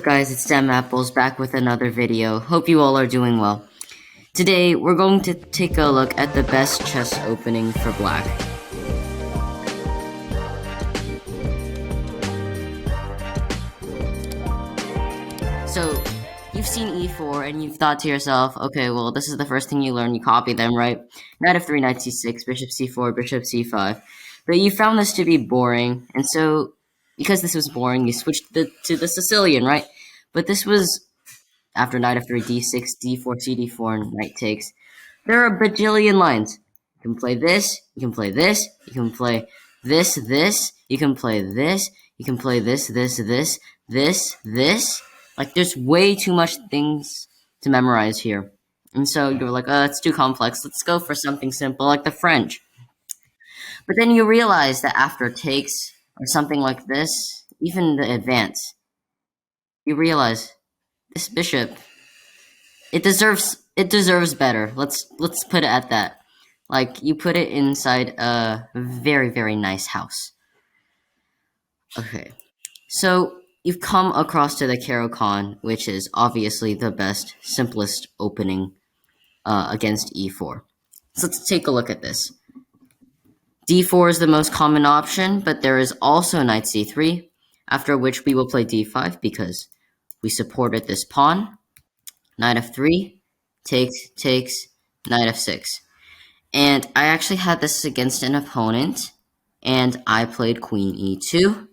What's up guys, it's Demapples back with another video. Hope you all are doing well. Today, we're going to take a look at the best chess opening for black. So, you've seen e4 and you've thought to yourself, okay, well this is the first thing you learn, you copy them, right? Knight f3, knight c6, bishop c4, bishop c5. But you found this to be boring, and so because this was boring, you switched to the Sicilian, right? But this was after knight f3, d6, d4, cd4, and knight takes. There are a bajillion lines. You can play this, you can play this, you can play this, you can play this, you can play this. Like, there's way too much things to memorize here. And so you're like, oh, that's too complex. Let's go for something simple like the French. But then you realize that after takes, or something like this, even the advance, you realize this bishop, it deserves better. Let's put it at that. Like, you put it inside a very, very nice house. Okay, so you've come across to the caro kann, which is obviously the best, simplest opening against e4. So let's take a look at this. d4 is the most common option, but there is also knight c3, after which we will play d5 because we supported this pawn. Knight f3, takes, knight f6. And I actually had this against an opponent, and I played queen e2,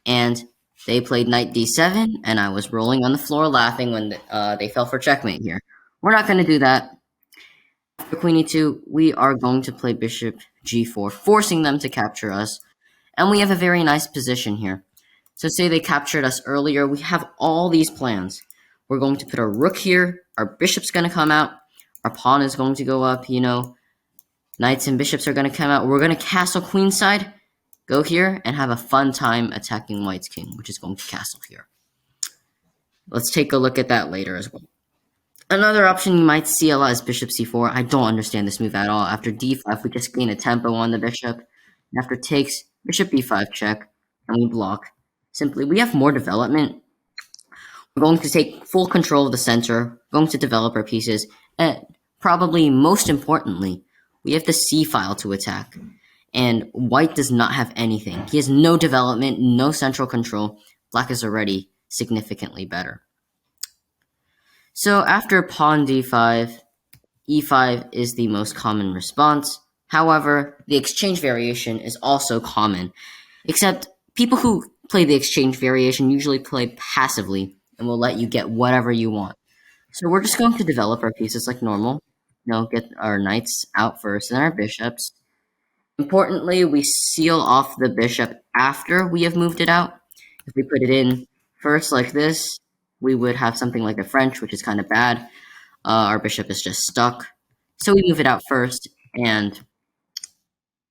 and they played knight d7, and I was rolling on the floor laughing when they fell for checkmate here. We're not going to do that. After queen e2, we are going to play bishop g4, forcing them to capture us, and we have a very nice position here. So say they captured us earlier, we have all these plans. We're going to put our rook here, our bishop's going to come out, our pawn is going to go up, knights and bishops are going to come out, we're going to castle queenside, go here, and have a fun time attacking white's king, which is going to castle here. Let's take a look at that later as well. Another option you might see a lot is bishop c4. I don't understand this move at all. After d5, we just gain a tempo on the bishop. And after takes, bishop b5 check, and we block. Simply, we have more development. We're going to take full control of the center, going to develop our pieces, and probably most importantly, we have the c file to attack. And white does not have anything. He has no development, no central control. Black is already significantly better. So after pawn d5, e5 is the most common response. However, the exchange variation is also common, except people who play the exchange variation usually play passively and will let you get whatever you want. So we're just going to develop our pieces like normal. Get our knights out first and our bishops. Importantly, we seal off the bishop after we have moved it out. If we put it in first like this, we would have something like the French, which is kind of bad. Our bishop is just stuck. So we move it out first and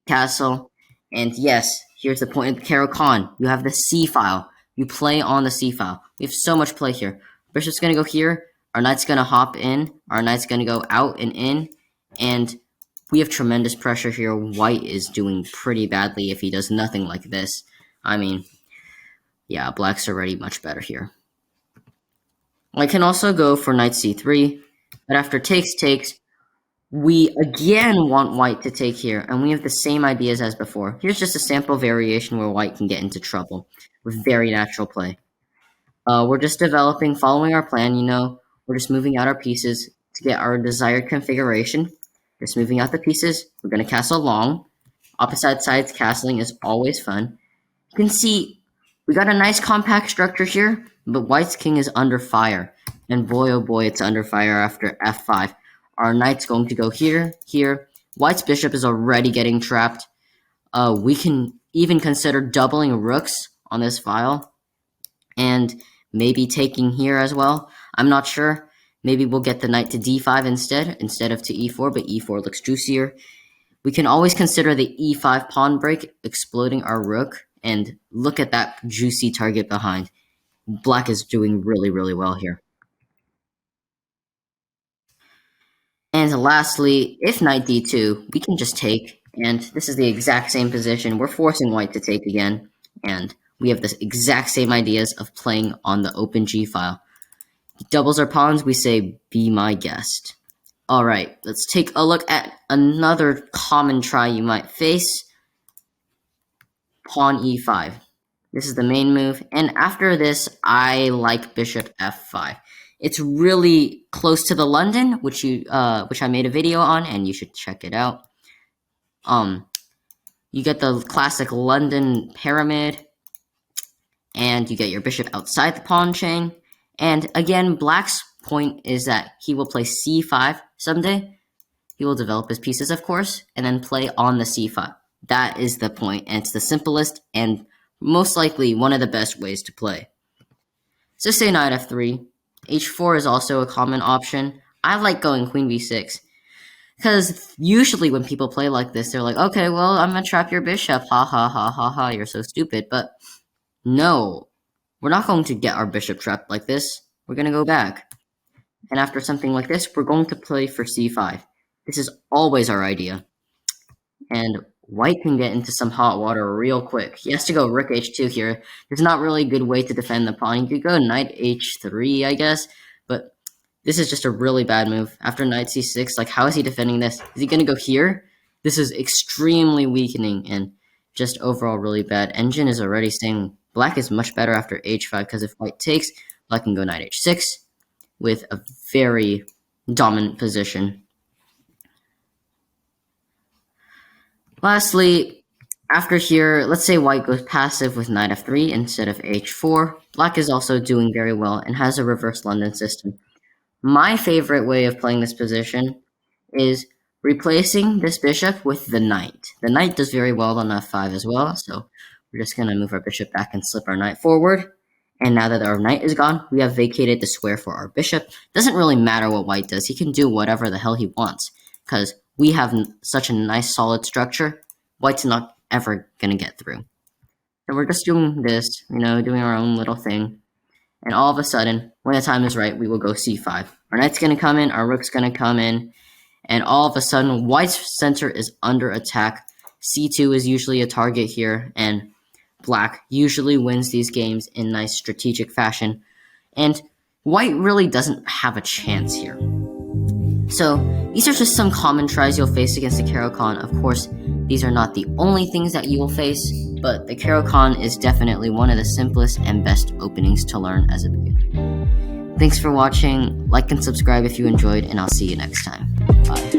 castle. And yes, here's the point of the caro kann. You have the c file. You play on the c file. We have so much play here. Bishop's going to go here. Our knight's going to hop in. Our knight's going to go out and in. And we have tremendous pressure here. White is doing pretty badly if he does nothing like this. I mean, yeah, black's already much better here. I can also go for knight c3, but after takes, we again want white to take here, and we have the same ideas as before. Here's just a sample variation where white can get into trouble with very natural play. We're just developing, following our plan, we're just moving out our pieces to get our desired configuration. Just moving out the pieces, we're going to castle long. Opposite sides castling is always fun. You can see we got a nice compact structure here, but white's king is under fire. And boy, oh boy, it's under fire after f5. Our knight's going to go here. White's bishop is already getting trapped. We can even consider doubling rooks on this file. And maybe taking here as well. I'm not sure. Maybe we'll get the knight to d5 instead of to e4, but e4 looks juicier. We can always consider the e5 pawn break, exploding our rook. And look at that juicy target behind. Black is doing really, really well here. And lastly, if knight d2, we can just take. And this is the exact same position. We're forcing white to take again. And we have the exact same ideas of playing on the open G file. He doubles our pawns, we say, be my guest. Alright, let's take a look at another common try you might face. Pawn e5. This is the main move, and after this, I like bishop f5. It's really close to the London, which I made a video on, and you should check it out. You get the classic London pyramid, and you get your bishop outside the pawn chain. And again, Black's point is that he will play c5 someday. He will develop his pieces, of course, and then play on the c5. That is the point, and it's the simplest and most likely one of the best ways to play. So say knight f3. h4 is also a common option. I like going queen b6. Because usually when people play like this, they're like, okay, well, I'm gonna trap your bishop. Ha ha ha ha ha, you're so stupid. But no, we're not going to get our bishop trapped like this. We're gonna go back. And after something like this, we're going to play for c5. This is always our idea. And white can get into some hot water real quick. He has to go rook h2 here. There's not really a good way to defend the pawn. You could go knight h3, I guess. But this is just a really bad move. After knight c6, like, how is he defending this? Is he going to go here? This is extremely weakening and just overall really bad. Engine is already saying black is much better after h5, because if white takes, black can go knight h6 with a very dominant position. Lastly, after here, let's say white goes passive with knight f3 instead of h4. Black is also doing very well and has a reverse London system. My favorite way of playing this position is replacing this bishop with the knight. The knight does very well on f5 as well, so we're just going to move our bishop back and slip our knight forward. And now that our knight is gone, we have vacated the square for our bishop. Doesn't really matter what white does. He can do whatever the hell he wants, because we have such a nice solid structure. White's not ever going to get through. So we're just doing this, doing our own little thing. And all of a sudden, when the time is right, we will go c5. Our knight's going to come in, our rook's going to come in, and all of a sudden, white's center is under attack. c2 is usually a target here, and black usually wins these games in nice strategic fashion. And white really doesn't have a chance here. So these are just some common tries you'll face against the caro kann. Of course, these are not the only things that you will face, but the caro kann is definitely one of the simplest and best openings to learn as a beginner. Thanks for watching. Like and subscribe if you enjoyed, and I'll see you next time. Bye.